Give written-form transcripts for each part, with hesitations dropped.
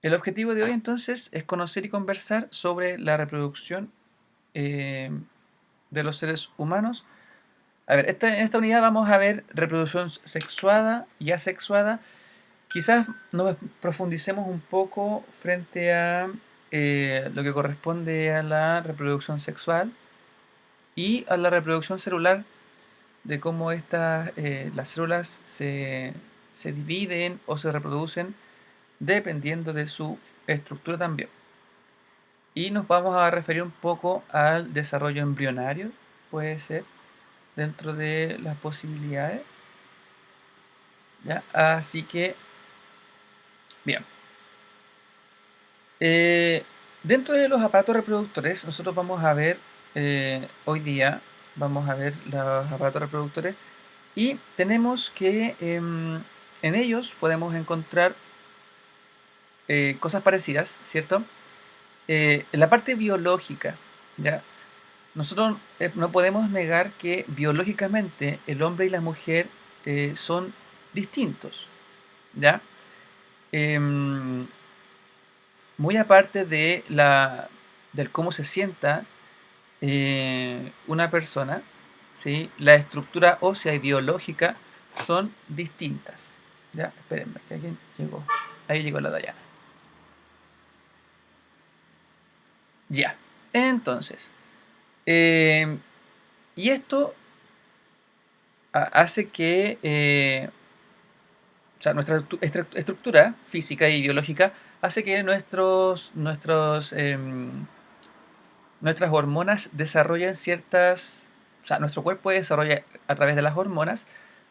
El objetivo de hoy entonces es conocer y conversar sobre la reproducción eh, de los seres humanos. A ver, en esta unidad vamos a ver reproducción sexuada y asexuada. Quizás nos profundicemos un poco frente a lo que corresponde a la reproducción sexual y a la reproducción celular, de cómo las células se dividen o se reproducen dependiendo de su estructura también. Y nos vamos a referir un poco al desarrollo embrionario, puede ser, dentro de las posibilidades. ¿Ya? Así que, bien. Eh, Dentro de los aparatos reproductores, nosotros vamos a ver, hoy día, vamos a ver los aparatos reproductores y tenemos que en ellos podemos encontrar cosas parecidas, ¿cierto? En la parte biológica, ¿ya? Nosotros no podemos negar que biológicamente el hombre y la mujer son distintos, ¿ya? Em, Muy aparte del cómo se sienta una persona, ¿sí? La estructura ósea y biológica son distintas. Ya, espérenme, que alguien llegó. Ahí llegó la Dayana. Ya. Entonces, em, y esto hace que o sea, nuestra estructura física y biológica hace que nuestras hormonas desarrollen ciertas, o sea, nuestro cuerpo desarrolla a través de las hormonas,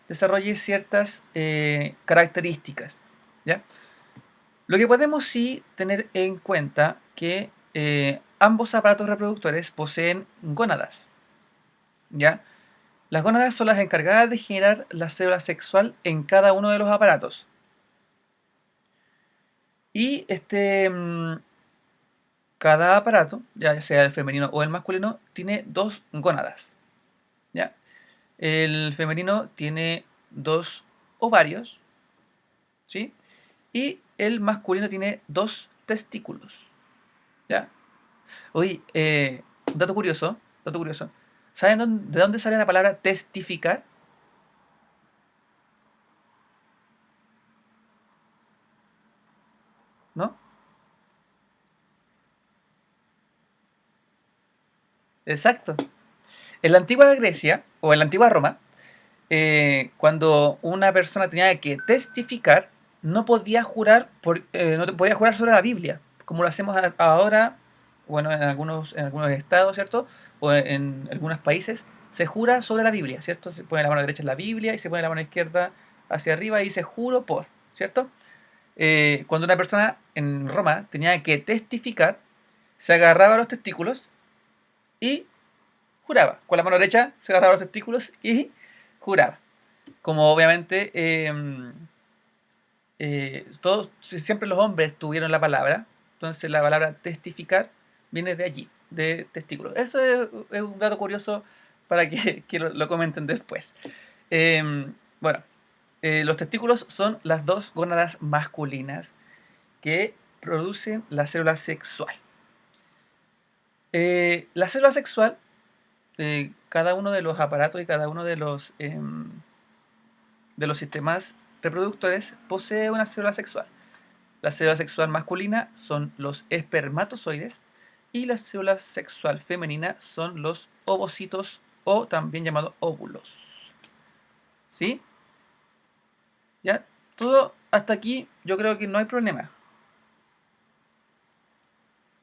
desarrolle ciertas características, ¿ya? Lo que podemos sí tener en cuenta que ambos aparatos reproductores poseen gónadas, ¿ya? Las gónadas son las encargadas de generar la célula sexual en cada uno de los aparatos. Y cada aparato, ya sea el femenino o el masculino, tiene dos gónadas, ¿ya? El femenino tiene dos ovarios, ¿sí? Y el masculino tiene dos testículos, ¿ya? Oye, dato curioso. ¿Saben de dónde sale la palabra testificar? ¿No? Exacto. En la antigua Grecia, o en la antigua Roma, cuando una persona tenía que testificar, no podía jurar no podía jurar sobre la Biblia, como lo hacemos ahora, bueno, en algunos estados, ¿cierto? O en algunos países, se jura sobre la Biblia, ¿cierto? Se pone la mano derecha en la Biblia y se pone la mano izquierda hacia arriba y dice juro por, ¿cierto? Cuando una persona en Roma tenía que testificar, se agarraba los testículos y juraba. Con la mano derecha se agarraba los testículos y juraba. Como obviamente siempre los hombres tuvieron la palabra, entonces la palabra testificar viene de allí, de testículos. Eso es un dato curioso para que lo comenten después. Bueno, los testículos son las dos gónadas masculinas que producen la célula sexual. La célula sexual, cada uno de los aparatos y cada uno de los sistemas reproductores posee una célula sexual. La célula sexual masculina son los espermatozoides y la célula sexual femenina son los ovocitos o también llamados óvulos. ¿Sí? ¿Ya? Todo hasta aquí yo creo que no hay problema.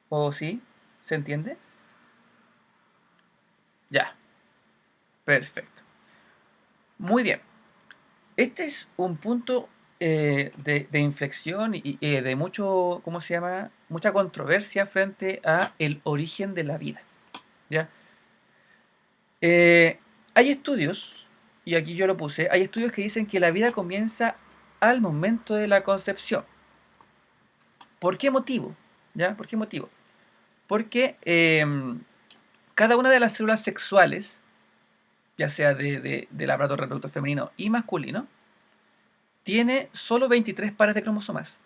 ¿O sí? ¿Se entiende? Ya, perfecto. Muy bien. Este es un punto de inflexión y de mucho, ¿cómo se llama? Mucha controversia frente a el origen de la vida. ¿Ya? Eh, Hay estudios, y aquí yo lo puse, hay estudios que dicen que la vida comienza al momento de la concepción. ¿Por qué motivo? ¿Ya? ¿Por qué motivo? Porque cada una de las células sexuales, ya sea del aparato reproductor femenino y masculino, tiene solo 23 pares de cromosomas.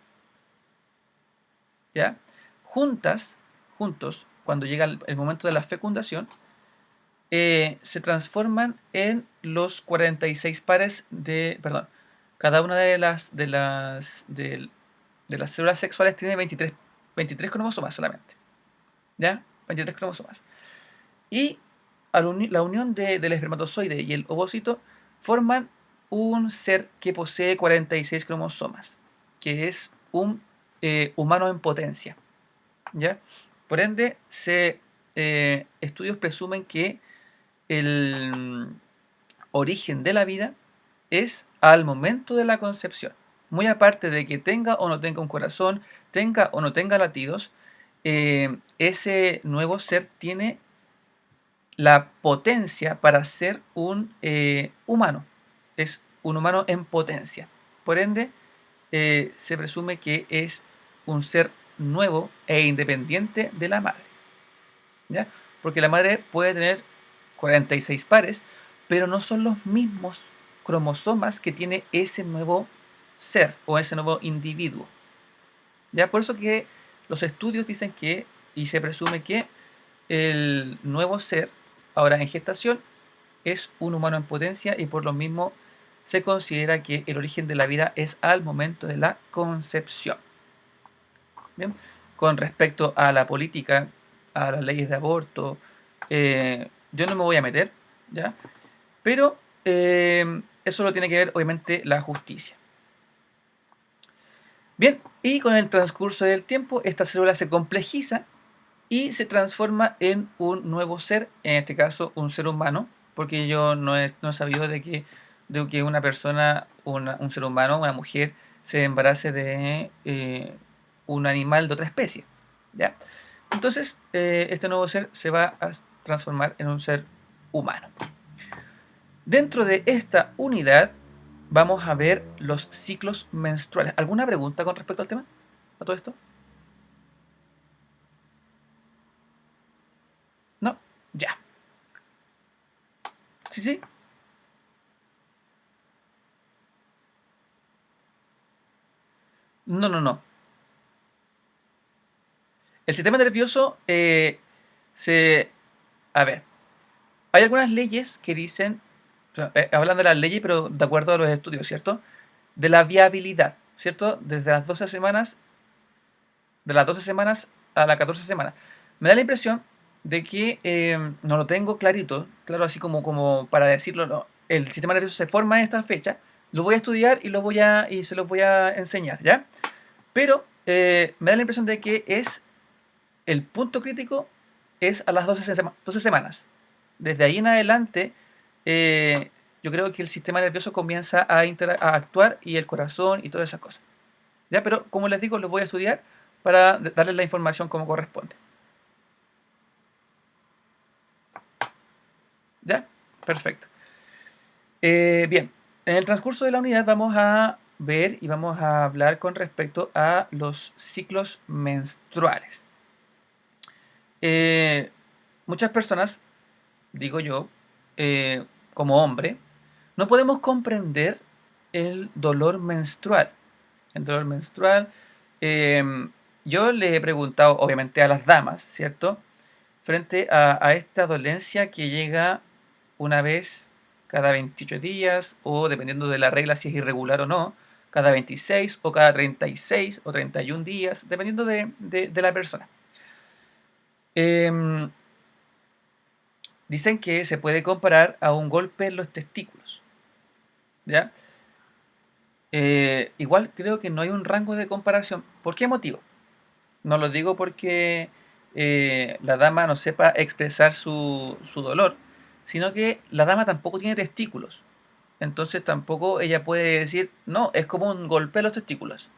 ¿ya? Juntas, juntos, cuando llega el momento de la fecundación, se transforman en los 46 pares de, perdón, cada una de las células sexuales tiene 23 cromosomas solamente, ¿ya? 23 cromosomas. Y la unión del espermatozoide y el ovocito forman un ser que posee 46 cromosomas, que es un humano en potencia, ¿ya? Por ende, estudios presumen que el origen de la vida es al momento de la concepción. Muy aparte de que tenga o no tenga un corazón, tenga o no tenga latidos, ese nuevo ser tiene la potencia para ser un humano. Es un humano en potencia. Por ende, se presume que es un ser nuevo e independiente de la madre, ¿ya? Porque la madre puede tener 46 pares, pero no son los mismos cromosomas que tiene ese nuevo ser o ese nuevo individuo. ¿Ya? Por eso que los estudios dicen que, y se presume que el nuevo ser, ahora en gestación, es un humano en potencia y por lo mismo se considera que el origen de la vida es al momento de la concepción. Bien, con respecto a la política, a las leyes de aborto, yo no me voy a meter, ¿ya? Pero eso lo tiene que ver obviamente la justicia. Bien, y con el transcurso del tiempo, esta célula se complejiza y se transforma en un nuevo ser, en este caso un ser humano, porque yo no he sabido de que una persona, un ser humano, una mujer, se embarace de un animal de otra especie. ¿Ya? Entonces, este nuevo ser se va a transformar en un ser humano. Dentro de esta unidad vamos a ver los ciclos menstruales. ¿Alguna pregunta con respecto al tema? ¿A todo esto? ¿No? Ya. Sí, sí. No, no, no. El sistema nervioso se... A ver, hay algunas leyes que dicen, o sea, hablan de las leyes, pero de acuerdo a los estudios, ¿cierto? De la viabilidad, ¿cierto? Desde las 12 semanas, de las 12 semanas a las 14 semanas. Me da la impresión de que no lo tengo clarito, claro, así como para decirlo, no, el sistema nervioso se forma en esta fecha, lo voy a estudiar y se los voy a enseñar, ¿ya? Pero me da la impresión de que es el punto crítico es a las 12 semanas. Desde ahí en adelante, yo creo que el sistema nervioso comienza a actuar y el corazón y todas esas cosas. ¿Ya? Pero como les digo, los voy a estudiar para darles la información como corresponde. ¿Ya? Perfecto. Bien, en el transcurso de la unidad vamos a ver y vamos a hablar con respecto a los ciclos menstruales. Eh, Muchas personas, digo yo, eh, como hombre, no podemos comprender el dolor menstrual. El dolor menstrual, yo le he preguntado, obviamente, a las damas, ¿cierto? Frente a esta dolencia que llega una vez cada 28 días, o dependiendo de la regla si es irregular o no, cada 26 o cada 36 o 31 días, dependiendo de la persona. Em, Dicen que se puede comparar a un golpe en los testículos, ¿ya? Igual creo que no hay un rango de comparación. ¿Por qué motivo? No lo digo porque la dama no sepa expresar su dolor, sino que la dama tampoco tiene testículos. Entonces tampoco ella puede decir, no, es como un golpe a los testículos.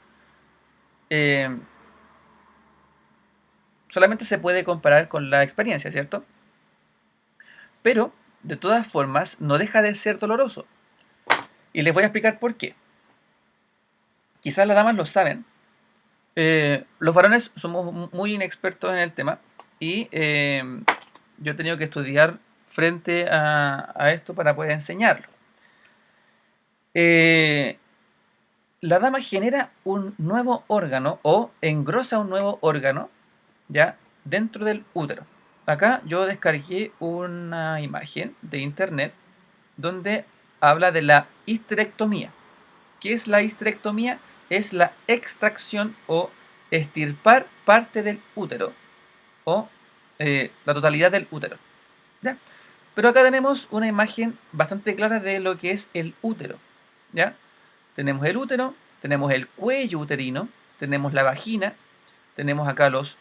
Eh, Solamente se puede comparar con la experiencia, ¿cierto? Pero, de todas formas, no deja de ser doloroso. Y les voy a explicar por qué. Quizás las damas lo saben. Los varones somos muy inexpertos en el tema y yo he tenido que estudiar frente a esto para poder enseñarlo. Eh, la dama genera un nuevo órgano o engrosa un nuevo órgano, ¿ya? Dentro del útero. Acá yo descargué una imagen de internet donde habla de la histerectomía. ¿Qué es la histerectomía? Es la extracción o extirpar parte del útero o la totalidad del útero, ¿ya? Pero acá tenemos una imagen bastante clara de lo que es el útero, ¿ya? Tenemos el útero, tenemos el cuello uterino, tenemos la vagina, tenemos acá los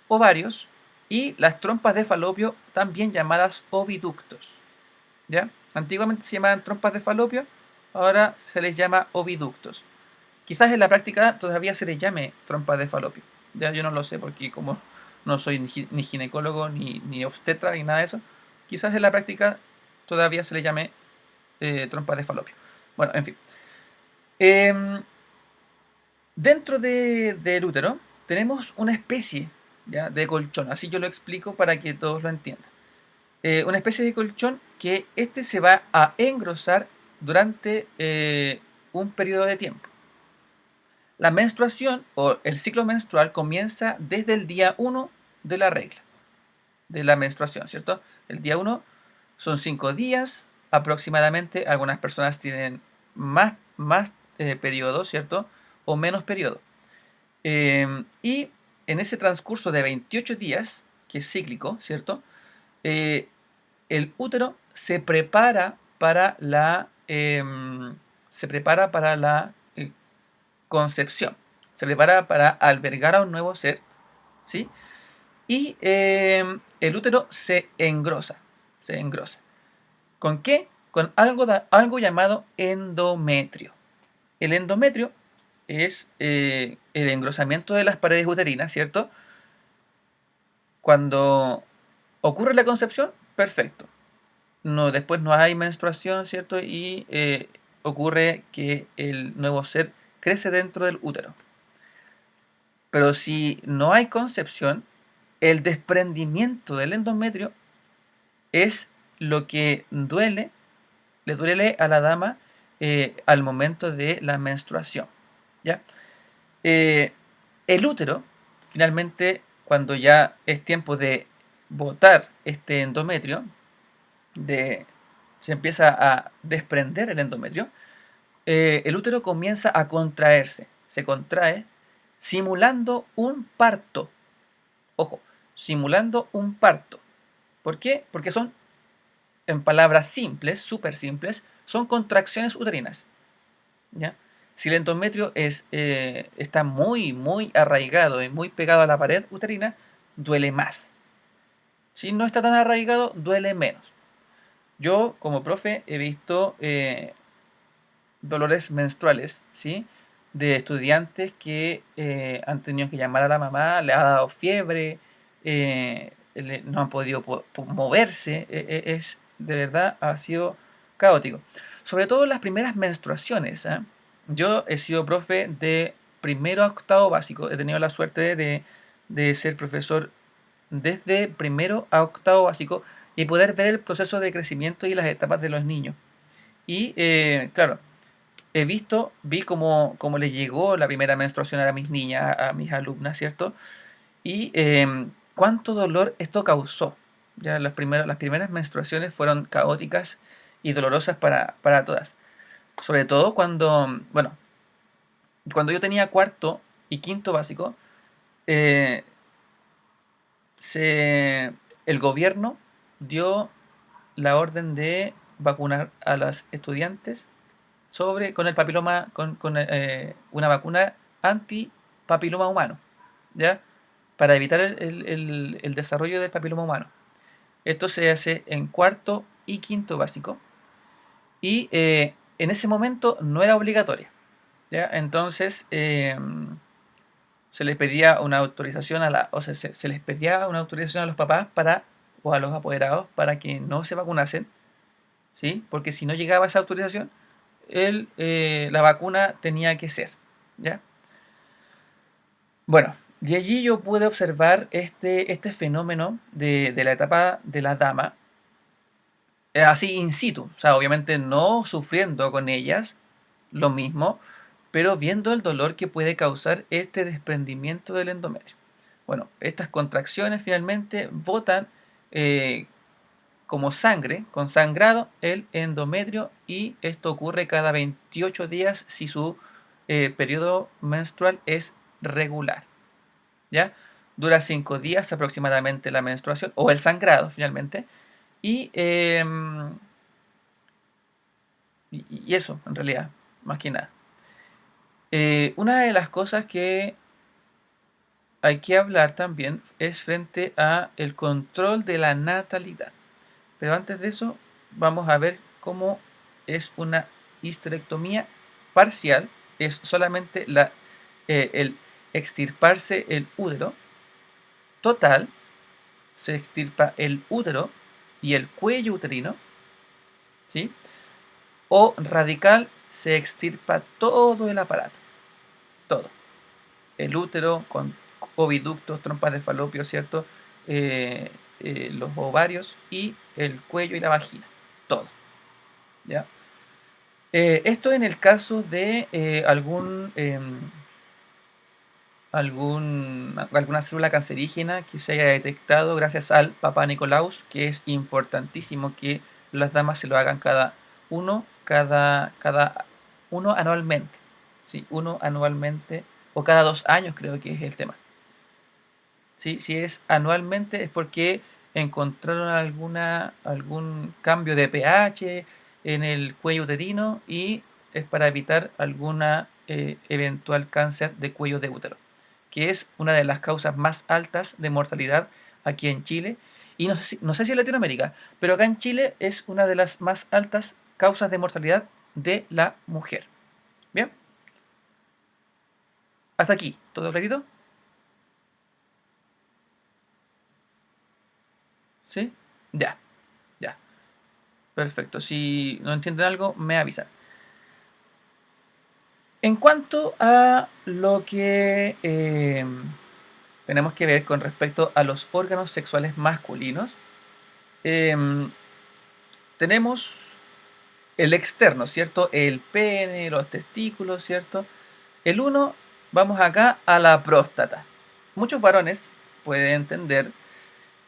ovarios y las trompas de falopio, también llamadas oviductos, ¿ya? Antiguamente se llamaban trompas de falopio, ahora se les llama oviductos. Quizás en la práctica todavía se les llame trompas de falopio. Ya yo no lo sé porque como no soy ni ginecólogo ni obstetra ni nada de eso, quizás en la práctica todavía se le llame trompas de falopio. Bueno, en fin. Em, Dentro del útero tenemos una especie, ¿ya?, de colchón. Así yo lo explico para que todos lo entiendan. Una especie de colchón que este se va a engrosar durante un periodo de tiempo. La menstruación o el ciclo menstrual comienza desde el día 1 de la regla, de la menstruación, ¿cierto? El día 1 son 5 días aproximadamente. Algunas personas tienen más periodos, ¿cierto? O menos periodo. Y en ese transcurso de 28 días, que es cíclico, ¿cierto? Eh, el útero se prepara para la concepción, se prepara para albergar a un nuevo ser, ¿sí? Y el útero se engrosa. ¿Con qué? Con algo llamado endometrio. El endometrio es el engrosamiento de las paredes uterinas, ¿cierto? Cuando ocurre la concepción, perfecto. No, después no hay menstruación, ¿cierto? Y ocurre que el nuevo ser crece dentro del útero. Pero si no hay concepción, el desprendimiento del endometrio es lo que le duele a la dama al momento de la menstruación, ¿ya? Eh, el útero, finalmente, cuando ya es tiempo de botar este endometrio, de, se empieza a desprender el endometrio, el útero comienza a contraerse, se contrae simulando un parto. Ojo, simulando un parto. ¿Por qué? Porque son, en palabras simples, súper simples, son contracciones uterinas, ¿ya? Si el endometrio está muy arraigado y muy pegado a la pared uterina, duele más. Si no está tan arraigado, duele menos. Yo, como profe, he visto dolores menstruales, ¿sí? De estudiantes que han tenido que llamar a la mamá, le ha dado fiebre, no han podido moverse, es de verdad ha sido caótico. Sobre todo las primeras menstruaciones, ¿ah? Yo he sido profe de primero a octavo básico, he tenido la suerte de ser profesor desde primero a octavo básico y poder ver el proceso de crecimiento y las etapas de los niños. Y claro, vi cómo les llegó la primera menstruación a mis niñas, a mis alumnas, ¿cierto? Y cuánto dolor esto causó. Ya las primeras menstruaciones fueron caóticas y dolorosas para todas. Sobre todo bueno, cuando yo tenía cuarto y quinto básico, eh, el gobierno dio la orden de vacunar a las estudiantes con el papiloma, con una vacuna anti-papiloma humano, ¿ya? Para evitar el desarrollo del papiloma humano. Esto se hace en cuarto y quinto básico y en ese momento no era obligatoria, ¿ya? Entonces se les pedía una autorización o sea, se les pedía una autorización a los papás o a los apoderados para que no se vacunasen, ¿sí? Porque si no llegaba esa autorización, la vacuna tenía que ser, ¿ya? Bueno, de allí yo pude observar este fenómeno de la etapa de la dama, así in situ, o sea, obviamente no sufriendo con ellas lo mismo, pero viendo el dolor que puede causar este desprendimiento del endometrio. Bueno, estas contracciones finalmente botan como sangre, con sangrado, el endometrio, y esto ocurre cada 28 días si su periodo menstrual es regular. ¿Ya? Dura 5 días aproximadamente la menstruación, o el sangrado finalmente, y, y eso, en realidad, más que nada. Una de las cosas que hay que hablar también es frente a el control de la natalidad. Pero antes de eso, vamos a ver cómo es una histerectomía parcial. Es solamente el extirparse el útero. Total, se extirpa el útero y el cuello uterino, ¿sí? O radical, se extirpa todo el aparato, todo. El útero con oviductos, trompas de falopio, ¿cierto? Los ovarios y el cuello y la vagina, todo, ¿ya? Esto en el caso de alguna célula cancerígena que se haya detectado gracias al Papá Nicolaus, que es importantísimo que las damas se lo hagan cada uno anualmente, ¿sí? Uno anualmente o cada 2 años, creo que es el tema. ¿Sí? Si es anualmente es porque encontraron algún cambio de pH en el cuello uterino, y es para evitar alguna eventual cáncer de cuello de útero, que es una de las causas más altas de mortalidad aquí en Chile, y no sé si en Latinoamérica, pero acá en Chile es una de las más altas causas de mortalidad de la mujer. Bien, hasta aquí, ¿todo clarito? ¿Sí? Ya, ya. Perfecto. Si no entienden algo, me avisan. En cuanto a lo que tenemos que ver con respecto a los órganos sexuales masculinos, em, tenemos el externo, ¿cierto? El pene, los testículos, ¿cierto? El uno, vamos acá a la próstata. Muchos varones pueden entender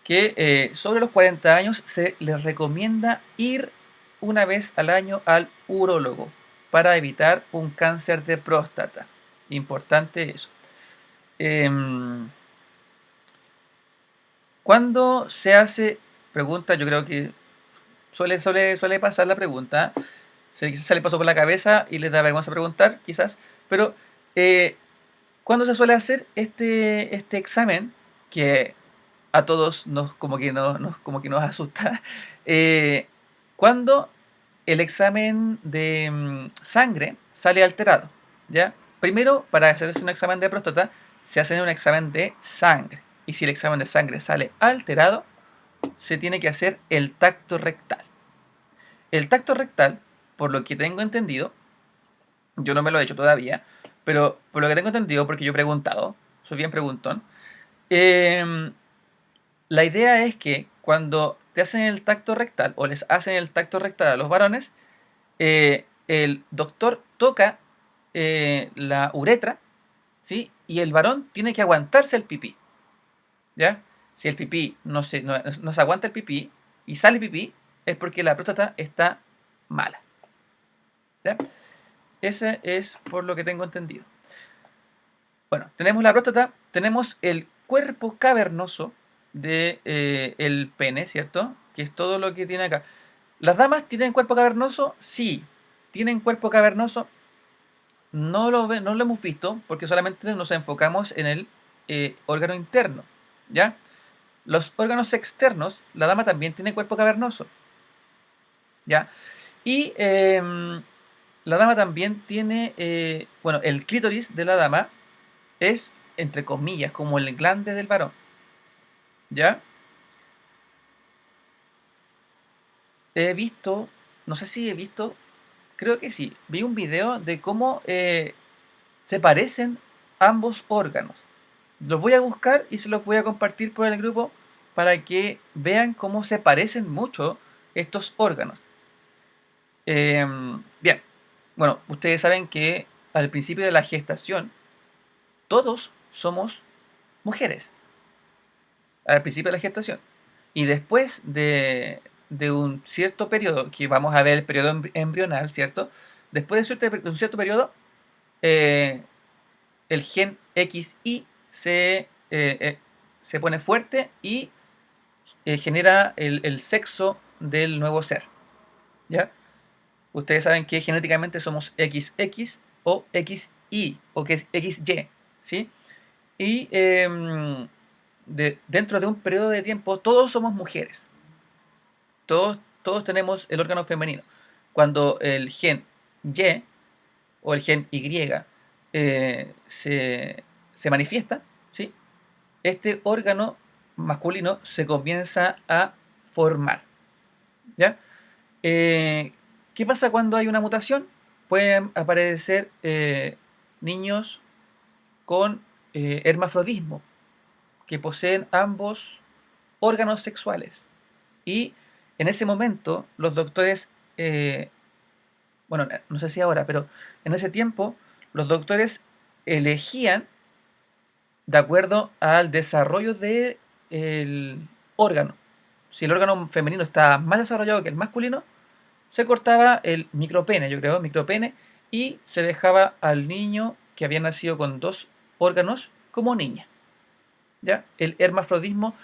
que sobre los 40 años se les recomienda ir una vez al año al urólogo para evitar un cáncer de próstata. Importante eso. Em, cuando se hace, pregunta, yo creo que suele pasar la pregunta, se le pasó por la cabeza y les da vergüenza preguntar, quizás, pero ¿cuándo se suele hacer este examen que a todos como que nos asusta? eh, cuando el examen de sangre sale alterado, ¿ya? Primero, para hacerse un examen de próstata, se hace un examen de sangre. Y si el examen de sangre sale alterado, se tiene que hacer el tacto rectal. El tacto rectal, por lo que tengo entendido, yo no me lo he hecho todavía, pero por lo que tengo entendido, porque yo he preguntado, soy bien preguntón, em, la idea es que cuando te hacen el tacto rectal o les hacen el tacto rectal a los varones, el doctor toca la uretra, ¿sí? Y el varón tiene que aguantarse el pipí, ¿ya? Si el pipí no se aguanta el pipí y sale pipí, es porque la próstata está mala, ¿ya? Ese es por lo que tengo entendido. Bueno, tenemos la próstata, tenemos el cuerpo cavernoso de el pene, ¿cierto? Que es todo lo que tiene acá. ¿Las damas tienen cuerpo cavernoso? Sí, tienen cuerpo cavernoso. No lo hemos visto porque solamente nos enfocamos en el órgano interno, ¿ya? Los órganos externos, la dama también tiene cuerpo cavernoso, ¿ya? Y la dama también tiene, bueno, el clítoris de la dama es, entre comillas, como el glande del varón, ¿ya? He visto, no sé si he visto, creo que sí, vi un video de cómo se parecen ambos órganos. Los voy a buscar y se los voy a compartir por el grupo para que vean cómo se parecen mucho estos órganos. Bien, bueno, ustedes saben que al principio de la gestación, todos somos mujeres. Al principio de la gestación. Y después de un cierto periodo, que vamos a ver el periodo embrional, ¿cierto? Después de un cierto periodo, eh, el gen XY se pone fuerte y genera el sexo del nuevo ser. ¿Ya? Ustedes saben que genéticamente somos XX o XY o que es XY. ¿Sí? Y dentro de un periodo de tiempo todos somos mujeres. Todos tenemos el órgano femenino. Cuando el gen Y o el gen Y se manifiesta, ¿sí? Este órgano masculino se comienza a formar. ¿Ya? Eh, ¿Qué pasa cuando hay una mutación? Pueden aparecer niños con hermafrodismo, que poseen ambos órganos sexuales. Y en ese momento los doctores, bueno, no sé si ahora, pero en ese tiempo los doctores elegían de acuerdo al desarrollo del órgano. Si el órgano femenino está más desarrollado que el masculino, se cortaba el micropene, yo creo, micropene, y se dejaba al niño que había nacido con dos órganos como niña. ¿Ya? El hermafrodismo,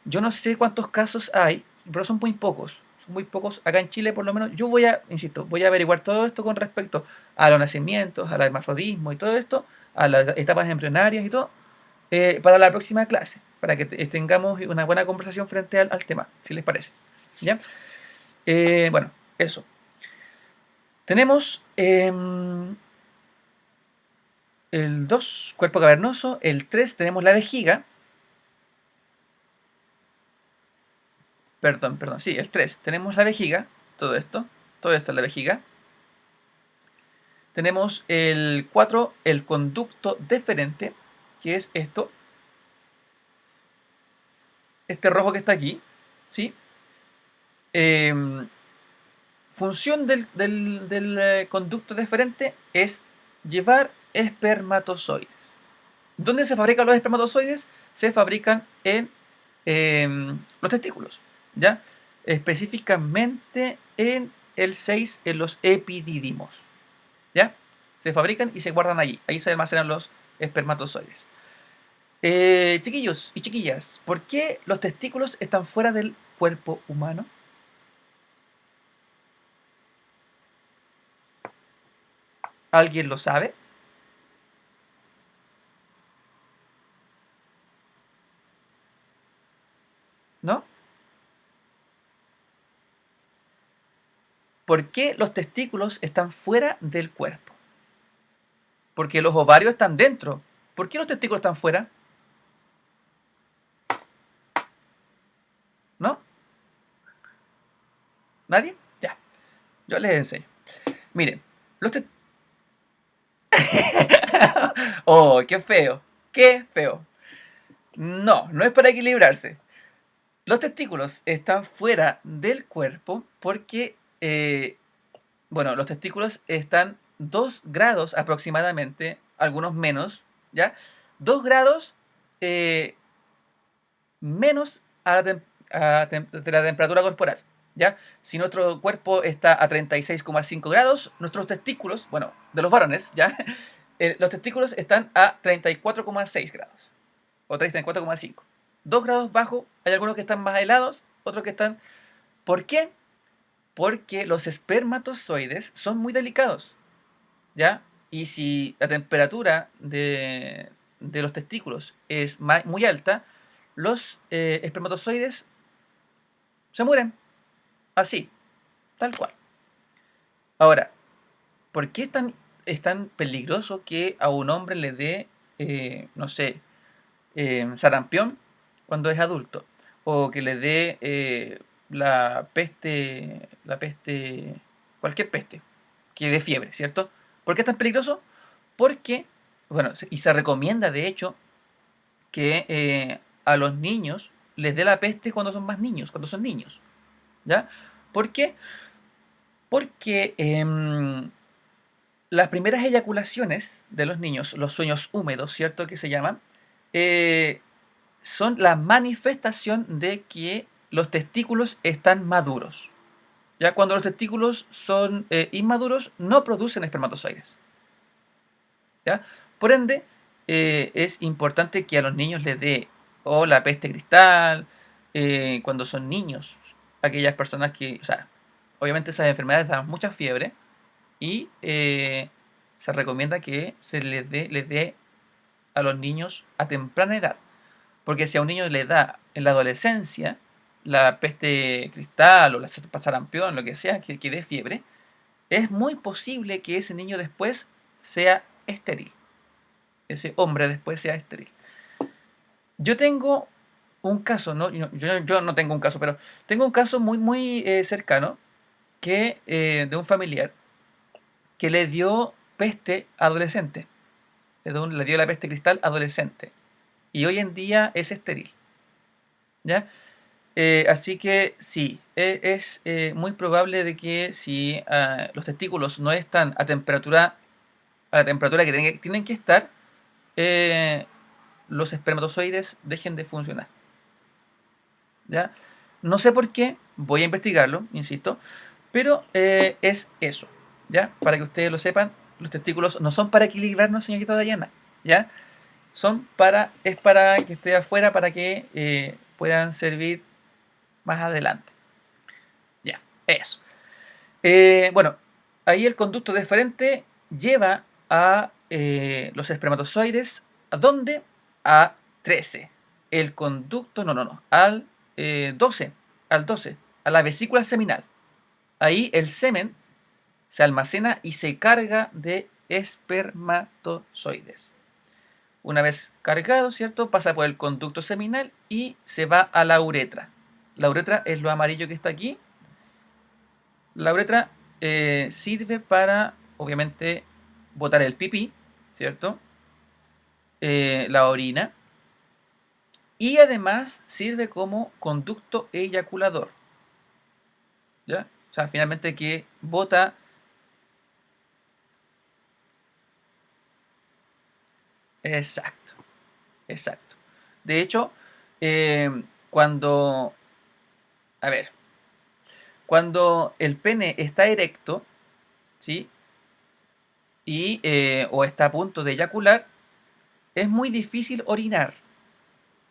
yo no sé cuántos casos hay, pero son muy pocos. Son muy pocos acá en Chile, por lo menos. Yo voy a, insisto, voy a averiguar todo esto con respecto a los nacimientos, al hermafrodismo y todo esto, a las etapas embrionarias y todo, para la próxima clase, para que tengamos una buena conversación frente al tema, si les parece. ¿Ya? Bueno, eso. Tenemos el 2 cuerpo cavernoso. El 3 tenemos la vejiga. Perdón, sí, el 3 tenemos la vejiga, todo esto es la vejiga. Tenemos el 4 el conducto deferente, que es este rojo que está aquí, ¿sí? Función del conducto deferente es llevar espermatozoides. ¿Dónde se fabrican los espermatozoides? Se fabrican en los testículos, ¿ya? Específicamente en el 6, en los epidídimos, ¿ya? Se fabrican y se guardan allí. Ahí se almacenan los espermatozoides. Chiquillos y chiquillas, ¿por qué los testículos están fuera del cuerpo humano? ¿Alguien lo sabe? ¿No? ¿Por qué los testículos están fuera del cuerpo? Porque los ovarios están dentro. ¿Por qué los testículos están fuera? ¿No? ¿Nadie? Ya, yo les enseño. Miren, los testículos... ¡Oh, qué feo! ¡Qué feo! No, no es para equilibrarse. Los testículos están fuera del cuerpo porque, bueno, los testículos están 2 grados aproximadamente, algunos menos, ¿ya? 2 grados eh, menos de la temperatura corporal, ¿ya? Si nuestro cuerpo está a 36,5 grados, nuestros testículos, bueno, de los varones, ¿ya? Los testículos están a 34,6 grados o 34,5. 2 grados bajo, hay algunos que están más helados, otros que están... ¿Por qué? Porque los espermatozoides son muy delicados, ¿ya? Y si la temperatura de los testículos es muy alta, los espermatozoides se mueren, así, tal cual. Ahora, ¿por qué es tan peligroso que a un hombre le dé, no sé, sarampión cuando es adulto? O que le dé cualquier peste, que dé fiebre, ¿cierto? ¿Por qué es tan peligroso? Porque, bueno, y se recomienda de hecho que a los niños les dé la peste cuando son más niños, cuando son niños, ¿ya? ¿Por qué? Porque las primeras eyaculaciones de los niños, los sueños húmedos, ¿cierto? Que se llaman, eh, son la manifestación de que los testículos están maduros. Ya cuando los testículos son inmaduros, no producen espermatozoides. ¿Ya? Por ende, es importante que a los niños les dé o la peste cristal, cuando son niños, aquellas personas que, o sea, obviamente esas enfermedades dan mucha fiebre y se recomienda que se les dé a los niños a temprana edad. Porque si a un niño le da en la adolescencia la peste cristal o la sarampión, lo que sea, que dé fiebre, es muy posible que ese niño después sea estéril. Ese hombre después sea estéril. Yo tengo un caso, ¿no? Yo no tengo un caso, pero tengo un caso muy cercano que, de un familiar que le dio peste adolescente. Le dio la peste cristal adolescente. Y hoy en día es estéril. ¿Ya? Así que sí, es muy probable de que si los testículos no están a la temperatura que tienen que estar, eh, los espermatozoides dejen de funcionar. ¿Ya? No sé por qué, voy a investigarlo, insisto, pero es eso. ¿Ya? Para que ustedes lo sepan, los testículos no son para equilibrarnos, señorita Dayana. ¿Ya? Es para que esté afuera, para que puedan servir más adelante. Ya, eso. Bueno, ahí el conducto deferente lleva a los espermatozoides, ¿a dónde? A 13. El conducto, no, al 12, a la vesícula seminal. Ahí el semen se almacena y se carga de espermatozoides. Una vez cargado, ¿cierto? Pasa por el conducto seminal y se va a la uretra. La uretra es lo amarillo que está aquí. La uretra sirve para, obviamente, botar el pipí, ¿cierto? La orina. Y además sirve como conducto eyaculador. ¿Ya? O sea, finalmente que bota. Exacto, exacto. De hecho, cuando. A ver, cuando el pene está erecto, ¿sí? Y, o está a punto de eyacular, es muy difícil orinar.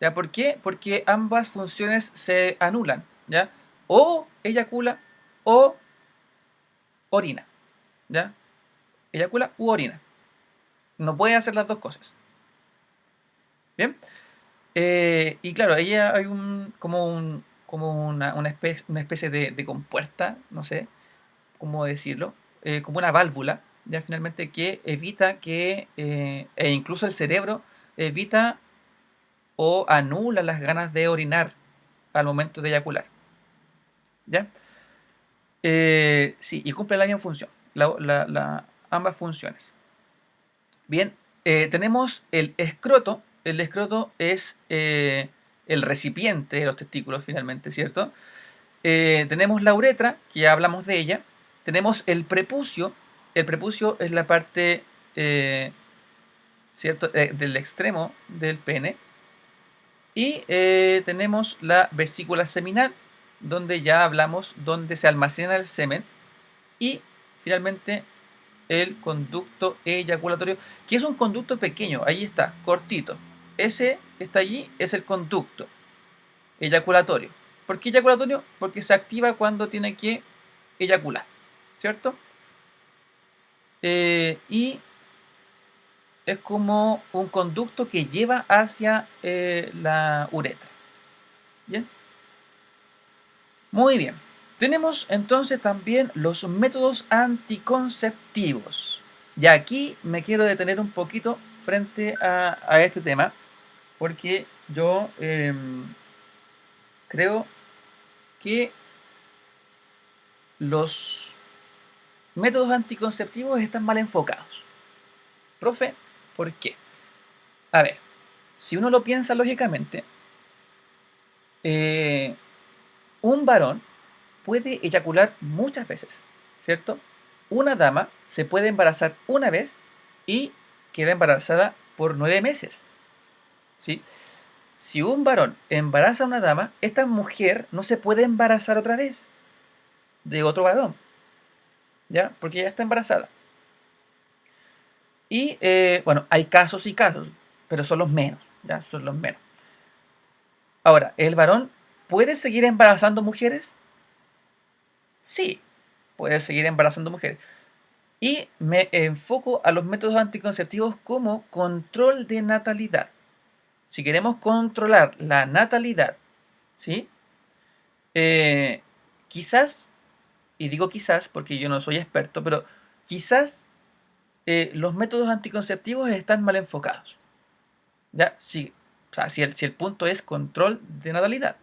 ¿Ya? ¿Por qué? Porque ambas funciones se anulan, ¿ya? O eyacula o orina, ¿ya? Eyacula u orina. No puede hacer las dos cosas. ¿Bien? Y claro, ahí hay una especie de compuerta, no sé cómo decirlo, como una válvula, ya finalmente que evita que, e incluso el cerebro evita o anula las ganas de orinar al momento de eyacular. ¿Ya? Sí, y cumple la misma función, ambas funciones. Bien, tenemos el escroto. El escroto es el recipiente de los testículos, finalmente, ¿cierto? Tenemos la uretra, que ya hablamos de ella. Tenemos el prepucio. El prepucio es la parte, ¿cierto? Del extremo del pene. Y tenemos la vesícula seminal, donde ya hablamos, donde se almacena el semen. Y finalmente el conducto eyaculatorio, que es un conducto pequeño, ahí está, cortito. Ese que está allí es el conducto eyaculatorio. ¿Por qué eyaculatorio? Porque se activa cuando tiene que eyacular, ¿cierto? Y es como un conducto que lleva hacia la uretra. ¿Bien? Muy bien. Tenemos entonces también los métodos anticonceptivos. Y aquí me quiero detener un poquito frente a este tema, porque yo creo que los métodos anticonceptivos están mal enfocados. Profe, ¿por qué? A ver, si uno lo piensa lógicamente, eh, un varón puede eyacular muchas veces, ¿cierto? una dama se puede embarazar una vez y queda embarazada por 9 meses, ¿sí? Si un varón embaraza a una dama, esta mujer no se puede embarazar otra vez de otro varón, ¿ya? Porque ya está embarazada. Y bueno, hay casos y casos, pero son los menos, ¿ya? Son los menos. Ahora, ¿el varón puede seguir embarazando mujeres? Sí, puede seguir embarazando mujeres. Y me enfoco a los métodos anticonceptivos como control de natalidad. Si queremos controlar la natalidad, ¿sí? Eh, quizás, y digo quizás porque yo no soy experto, pero quizás los métodos anticonceptivos están mal enfocados. ¿Ya? Sí, o sea, si el punto es control de natalidad.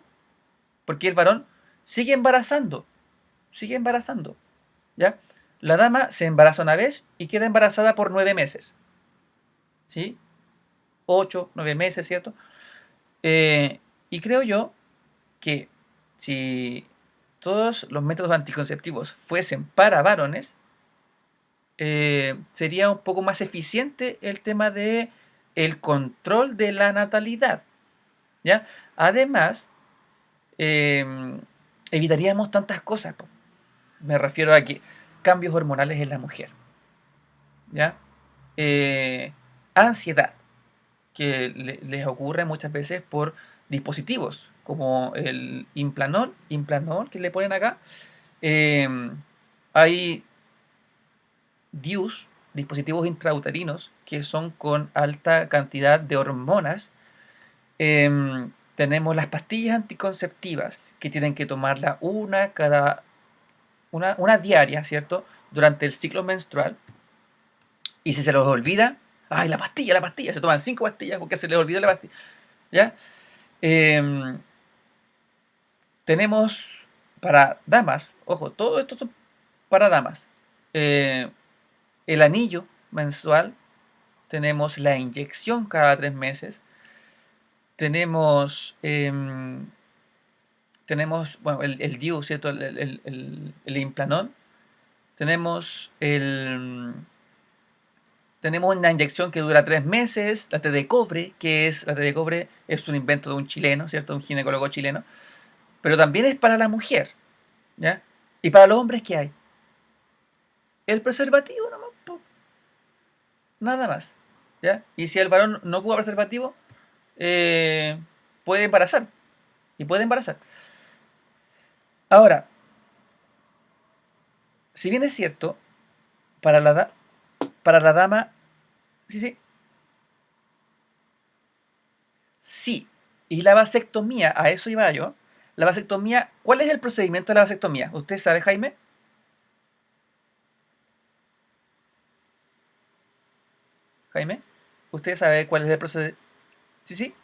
Porque el varón sigue embarazando, sigue embarazando. ¿Ya? La dama se embaraza una vez y queda embarazada por 9 meses. ¿Sí? 8, 9 meses, ¿cierto? Y creo yo que si todos los métodos anticonceptivos fuesen para varones, sería un poco más eficiente el tema de el control de la natalidad, ¿ya? Además, em, evitaríamos tantas cosas, po. Me refiero a que cambios hormonales en la mujer, ¿ya? Eh, ansiedad, que les ocurre muchas veces por dispositivos, como el implanol que le ponen acá. Em, hay DIUs, dispositivos intrauterinos, que son con alta cantidad de hormonas. Tenemos las pastillas anticonceptivas, que tienen que tomarla una diaria, ¿cierto? Durante el ciclo menstrual. Y si se los olvida, ¡ay, la pastilla! Se toman 5 pastillas porque se les olvidó la pastilla. ¿Ya? Em, tenemos para damas, ojo, todo esto son para damas. Eh, el anillo mensual, tenemos la inyección cada 3 meses, tenemos, tenemos bueno, el DIU, ¿cierto? El Implanon, tenemos tenemos una inyección que dura 3 meses, la T de cobre, la T de cobre es un invento de un chileno, ¿cierto? Un ginecólogo chileno, pero también es para la mujer, ¿ya? Y para los hombres, ¿qué hay? El preservativo nomás, po, nada más, ¿ya? Y si el varón no ocupa preservativo, eh, puede embarazar, y puede embarazar. Ahora, si bien es cierto, para para la dama, sí, sí, sí. Y la vasectomía, a eso iba yo. La vasectomía, ¿cuál es el procedimiento de la vasectomía? ¿Usted sabe, Jaime? Jaime, ¿usted sabe cuál es el procedimiento? Sí, sí,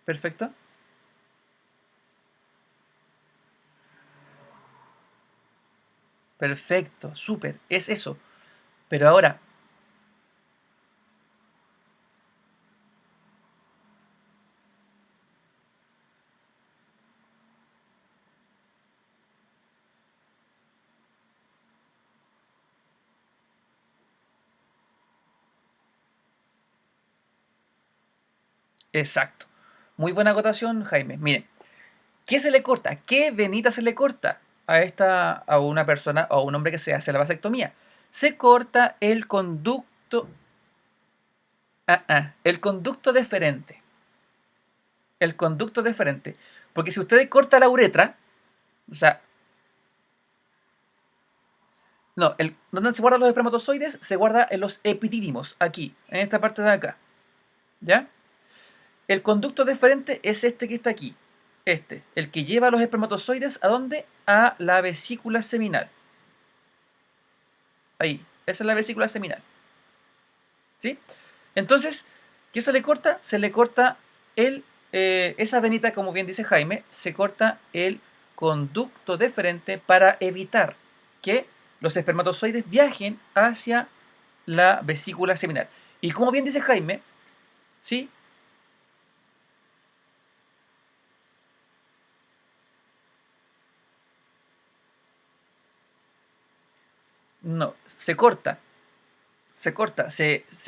perfecto. Perfecto, súper, es eso. Pero ahora, exacto. Muy buena acotación, Jaime. Miren, ¿qué se le corta? ¿Qué venita se le corta a una persona o a un hombre que se hace la vasectomía? Se corta el conducto, el conducto deferente. El conducto deferente. Porque si usted corta la uretra, o sea, no, donde se guardan los espermatozoides, se guarda en los epidídimos, aquí, en esta parte de acá. ¿Ya? El conducto deferente es este que está aquí. Este, el que lleva los espermatozoides ¿a dónde? A la vesícula seminal. Ahí, esa es la vesícula seminal. ¿Sí? Entonces, ¿qué se le corta? Se le corta esa venita, como bien dice Jaime, se corta el conducto deferente para evitar que los espermatozoides viajen hacia la vesícula seminal. Y como bien dice Jaime, ¿sí? se corta,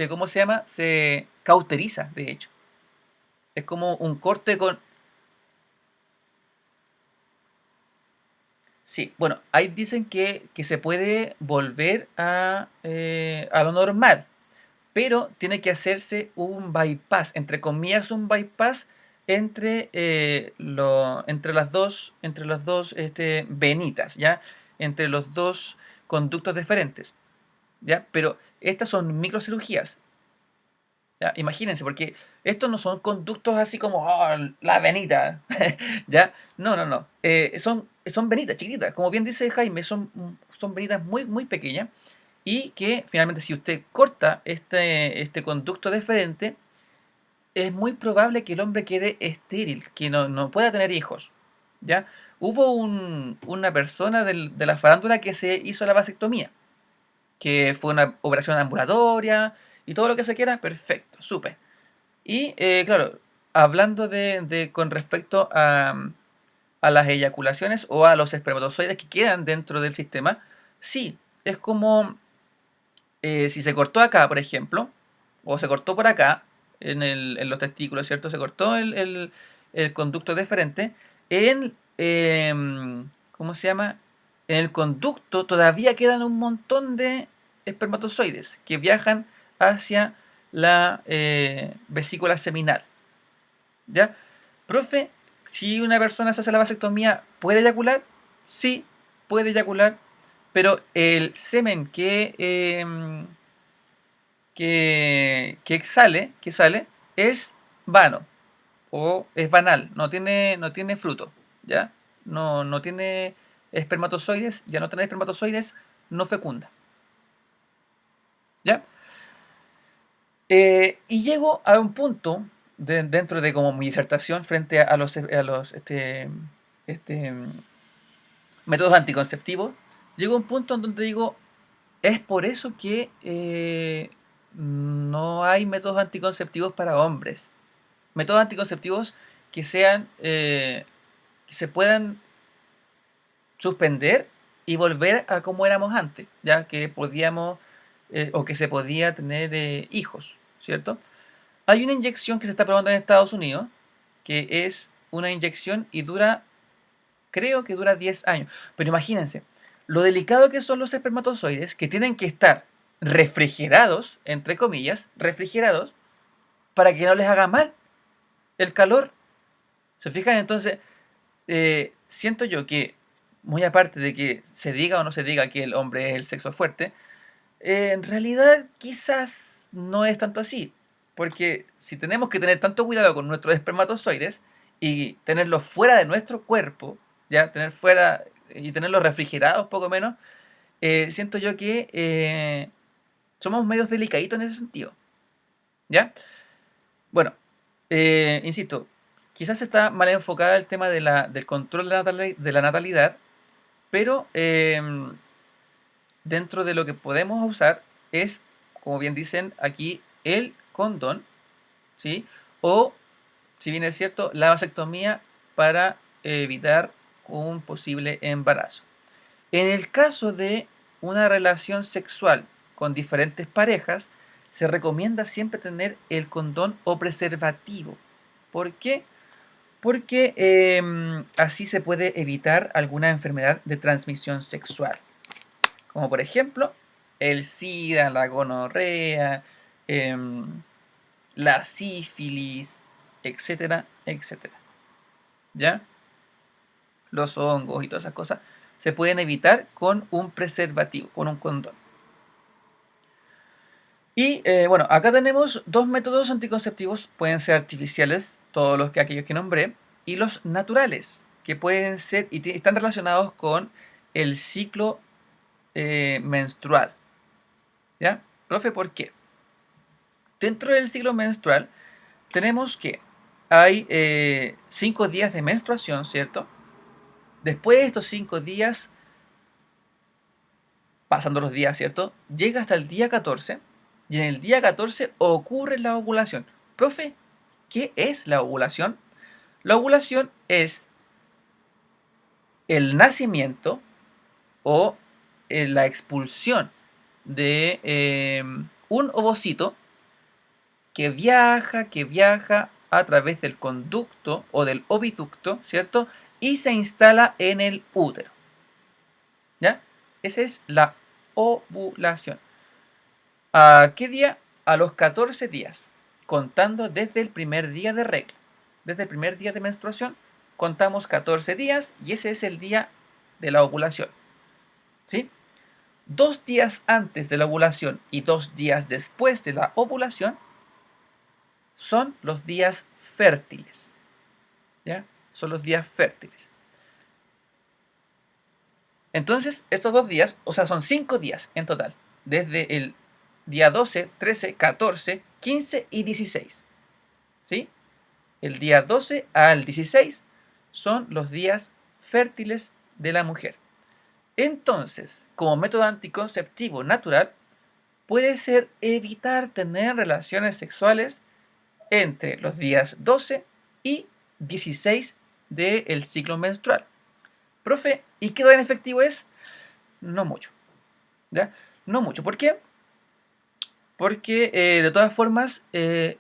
¿cómo se llama? Se cauteriza, de hecho. Es como un corte con... Sí, bueno, ahí dicen que se puede volver a lo normal, pero tiene que hacerse un bypass, entre comillas un bypass entre las dos venitas, ¿ya? Entre los dos conductos deferentes, ¿ya? Pero estas son microcirugías, ¿ya? Imagínense, porque estos no son conductos así como "Oh, la venita", ¿ya? No, no, no. Son venitas chiquititas, como bien dice Jaime, son venitas muy, muy pequeñas y que finalmente si usted corta este conducto deferente, es muy probable que el hombre quede estéril, que no pueda tener hijos, ¿ya? Hubo una persona de la farándula que se hizo la vasectomía, que fue una operación ambulatoria y todo lo que se quiera, perfecto, súper. Y claro, hablando con respecto a las eyaculaciones o a los espermatozoides que quedan dentro del sistema, sí, es como si se cortó acá, por ejemplo, o se cortó por acá, en los testículos, ¿cierto? Se cortó el conducto deferente, ¿cómo se llama? En el conducto todavía quedan un montón de espermatozoides que viajan hacia la vesícula seminal, ¿ya? Profe, si una persona se hace la vasectomía, ¿puede eyacular? Sí, puede eyacular, pero el semen que sale es vano o es banal, no tiene fruto, ¿ya? No tiene espermatozoides, ya no tener espermatozoides no fecunda, ¿ya? Y llego a un punto dentro de como mi disertación frente este, métodos anticonceptivos, llego a un punto en donde digo, es por eso que no hay métodos anticonceptivos para hombres. Métodos anticonceptivos que sean, que se puedan suspender y volver a como éramos antes, ya que podíamos o que se podía tener hijos, ¿cierto? Hay una inyección que se está probando en Estados Unidos, que es una inyección y creo que dura 10 años. Pero imagínense, lo delicado que son los espermatozoides, que tienen que estar refrigerados, entre comillas, refrigerados, para que no les haga mal el calor. ¿Se fijan? Entonces, siento yo que, muy aparte de que se diga o no se diga que el hombre es el sexo fuerte, en realidad quizás no es tanto así. Porque si tenemos que tener tanto cuidado con nuestros espermatozoides y tenerlos fuera de nuestro cuerpo, ya tener fuera y tenerlos refrigerados poco menos, siento yo que somos medios delicaditos en ese sentido. ¿Ya? Bueno, insisto, quizás está mal enfocada el tema del control de la natalidad, pero dentro de lo que podemos usar es, como bien dicen aquí, el condón, ¿sí? O, si bien es cierto, la vasectomía para evitar un posible embarazo. En el caso de una relación sexual con diferentes parejas, se recomienda siempre tener el condón o preservativo. ¿Por qué? Porque así se puede evitar alguna enfermedad de transmisión sexual, como por ejemplo el SIDA, la gonorrea, em, la sífilis, etcétera, etcétera. ¿Ya? Los hongos y todas esas cosas se pueden evitar con un preservativo, con un condón. Y bueno, acá tenemos dos métodos anticonceptivos, pueden ser artificiales, todos aquellos que nombré, y los naturales, que pueden ser y están relacionados con el ciclo menstrual. ¿Ya? Profe, ¿por qué? Dentro del ciclo menstrual tenemos que hay 5 días de menstruación, ¿cierto? Después de estos 5 días, pasando los días, ¿cierto? Llega hasta el día 14 y en el día 14 ocurre la ovulación. Profe, ¿qué es la ovulación? La ovulación es el nacimiento o la expulsión de un ovocito que viaja a través del conducto o del oviducto, ¿cierto? Y se instala en el útero. ¿Ya? Esa es la ovulación. ¿A qué día? A los 14 días, contando desde el primer día de regla. Desde el primer día de menstruación, contamos 14 días y ese es el día de la ovulación. ¿Sí? 2 días antes de la ovulación y 2 días después de la ovulación son los días fértiles. ¿Ya? Son los días fértiles. Entonces, estos 2 días, o sea, son 5 días en total, desde el día 12, 13, 14, 15 y 16. ¿Sí? El día 12 al 16 son los días fértiles de la mujer. Entonces, como método anticonceptivo natural, puede ser evitar tener relaciones sexuales entre los días 12 y 16 del ciclo menstrual. Profe, ¿y qué tan efectivo es? No mucho. ¿Ya? No mucho. ¿Por qué? Porque de todas formas es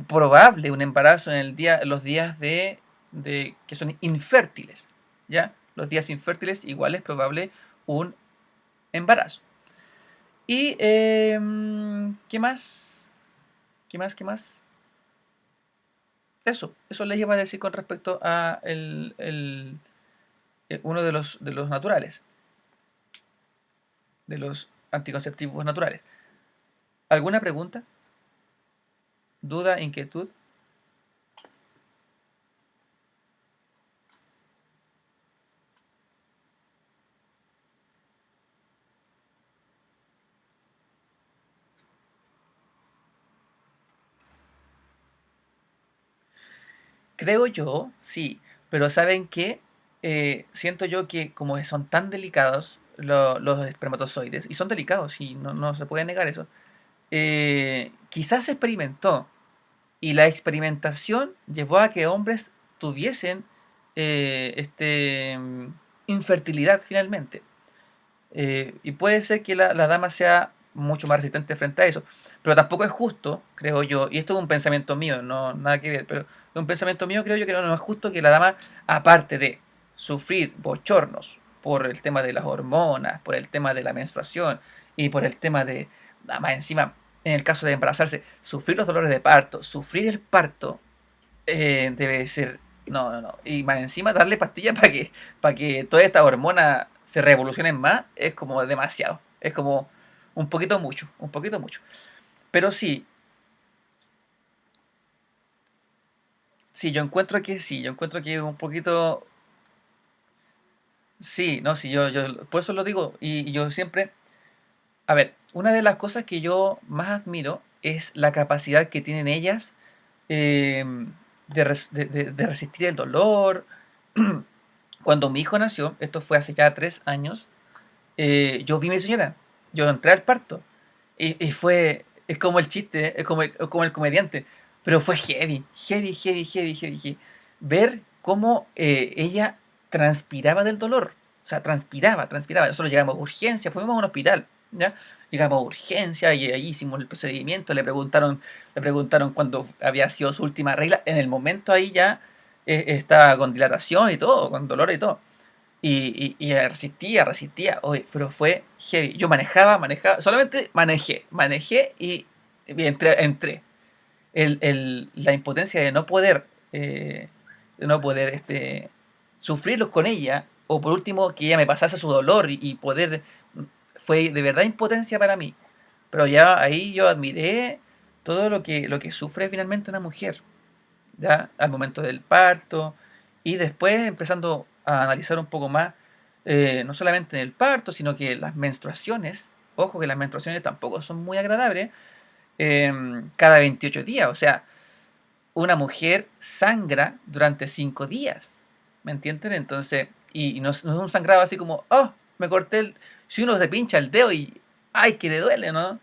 probable un embarazo en los días que son infértiles. ¿Ya? Los días infértiles igual es probable un embarazo. ¿Y qué más? ¿Qué más? ¿Qué más? Eso les iba a decir con respecto a uno de los naturales, de los anticonceptivos naturales. ¿Alguna pregunta? ¿Duda? ¿Inquietud? Creo yo, sí, pero ¿saben qué? Siento yo que como son tan delicados los espermatozoides, y son delicados, y no se puede negar eso, quizás se experimentó, y la experimentación llevó a que hombres tuviesen infertilidad finalmente. Y puede ser que la dama sea mucho más resistente frente a eso. Pero tampoco es justo, creo yo, y esto es un pensamiento mío, no nada que ver, pero es un pensamiento mío, creo yo que no es justo que la dama, aparte de sufrir bochornos por el tema de las hormonas, por el tema de la menstruación y por el tema de, más encima, en el caso de embarazarse, sufrir los dolores de parto, sufrir el parto, debe ser. No, no, no. Y más encima darle pastillas para que todas estas hormonas se revolucionen más, es como demasiado. Es como un poquito mucho, un poquito mucho. Pero sí, sí, yo encuentro que un poquito. Sí, no, sí, yo por eso lo digo. Y yo siempre. A ver, una de las cosas que yo más admiro es la capacidad que tienen ellas eh, de resistir el dolor. Cuando mi hijo nació, esto fue hace ya 3 años, yo vi a mi señora, yo entré al parto y es como el chiste, es como el comediante, pero fue heavy, heavy, heavy, heavy, heavy, heavy. Ver cómo ella transpiraba del dolor, o sea, transpiraba, transpiraba. Nosotros llegamos a urgencia, fuimos a un hospital, ¿ya? Llegamos a urgencia y ahí hicimos el procedimiento, le preguntaron cuándo había sido su última regla, en el momento ahí ya estaba con dilatación y todo, con dolor y todo. Y resistía, resistía, oye, pero fue heavy. Yo manejaba, solamente manejé y entré. La impotencia eh, de no poder sufrirlo con ella, o por último que ella me pasase su dolor y poder, fue de verdad impotencia para mí. Pero ya ahí yo admiré todo lo que sufre finalmente una mujer, ya al momento del parto y después empezando a analizar un poco más, no solamente en el parto, sino que las menstruaciones, ojo que las menstruaciones tampoco son muy agradables, cada 28 días, o sea, una mujer sangra durante 5 días, ¿me entienden? Entonces, y no es un sangrado así como, oh, me corté si uno se pincha el dedo y, ay, que le duele, ¿no?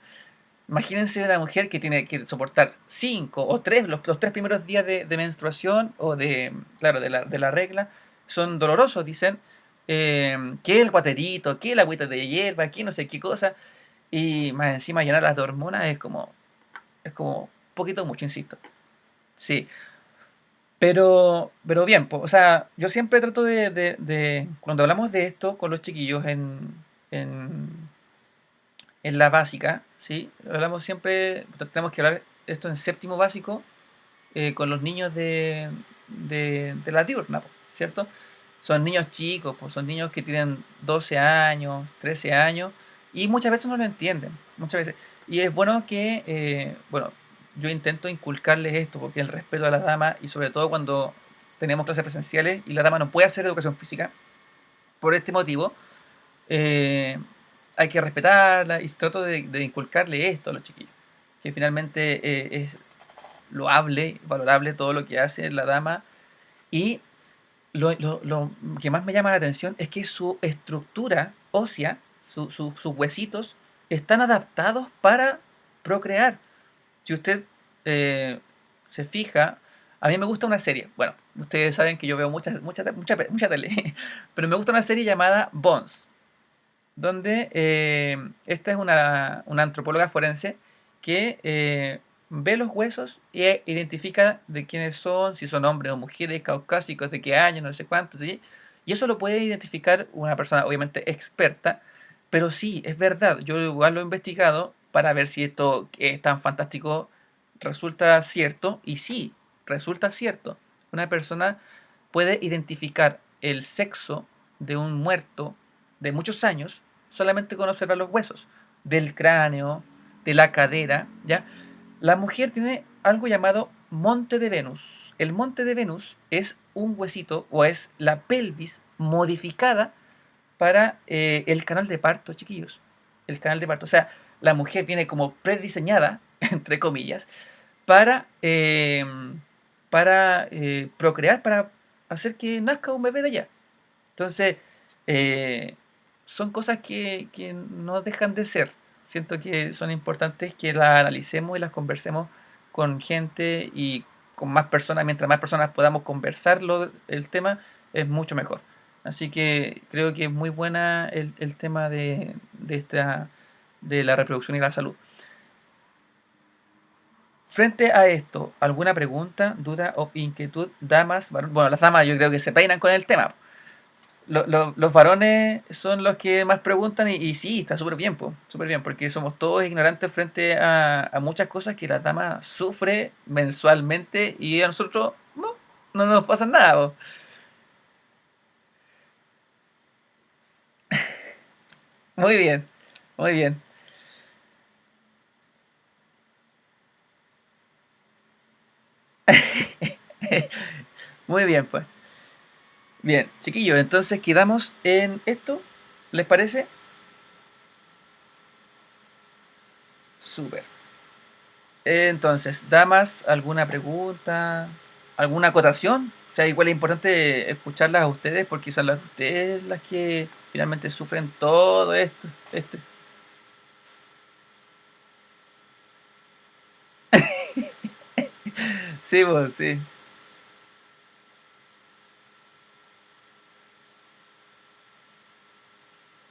Imagínense una mujer que tiene que soportar 5 o 3, los 3 primeros días de menstruación o claro, de la regla, son dolorosos, dicen, que el guaterito, que la agüita de hierba, que no sé qué cosa, Y más encima llenarlas de hormonas es como un poquito mucho, insisto. Sí, pero bien, o sea, yo siempre trato cuando hablamos de esto con los chiquillos en, en la básica, ¿sí? Hablamos siempre, tenemos que hablar esto en séptimo básico con los niños de la diurna, po, ¿cierto? Son niños chicos, pues son niños que tienen 12 años, 13 años, y muchas veces no lo entienden, muchas veces. Y es bueno que, bueno, yo intento inculcarles esto, porque el respeto a la dama, y sobre todo cuando tenemos clases presenciales y la dama no puede hacer educación física, por este motivo, eh, hay que respetarla y trato de inculcarle esto a los chiquillos, que finalmente es loable, valorable todo lo que hace la dama y lo que más me llama la atención es que su estructura ósea, sus huesitos, están adaptados para procrear. Si usted se fija, a mí me gusta una serie. Bueno, ustedes saben que yo veo mucha tele, pero me gusta una serie llamada Bones, donde esta es una antropóloga forense que ve los huesos e identifica de quiénes son, si son hombres o mujeres, caucásicos, de qué año, no sé cuántos, ¿sí? Y eso lo puede identificar una persona obviamente experta, pero sí, es verdad, yo igual lo he investigado para ver si esto que es tan fantástico resulta cierto, y sí, resulta cierto. Una persona puede identificar el sexo de un muerto de muchos años solamente con observar los huesos del cráneo, de la cadera, ¿ya? La mujer tiene algo llamado monte de Venus. El monte de Venus es un huesito o es la pelvis modificada para el canal de parto, chiquillos. El canal de parto. O sea, la mujer viene como prediseñada, entre comillas, para, eh, para procrear, para hacer que nazca un bebé de ella. Entonces, eh, son cosas que no dejan de ser. Siento que son importantes que las analicemos y las conversemos con gente y con más personas. Mientras más personas podamos conversarlo, el tema, es mucho mejor. Así que creo que es muy buena el tema de la reproducción y la salud. Frente a esto, ¿alguna pregunta, duda o inquietud, damas? Bueno, las damas yo creo que se peinan con el tema. Los varones son los que más preguntan y sí, está súper bien, pues, súper bien, porque somos todos ignorantes frente a muchas cosas que la dama sufre mensualmente y a nosotros no nos pasa nada, po. Muy bien, muy bien. Muy bien, pues. Bien, chiquillos, entonces quedamos en esto. ¿Les parece? Súper. Entonces, damas, ¿alguna pregunta? ¿Alguna acotación? O sea, igual es importante escucharlas a ustedes porque son las ustedes las que finalmente sufren todo esto. Sí, pues, sí.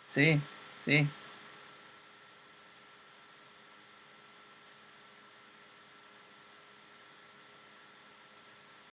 Sí, sí.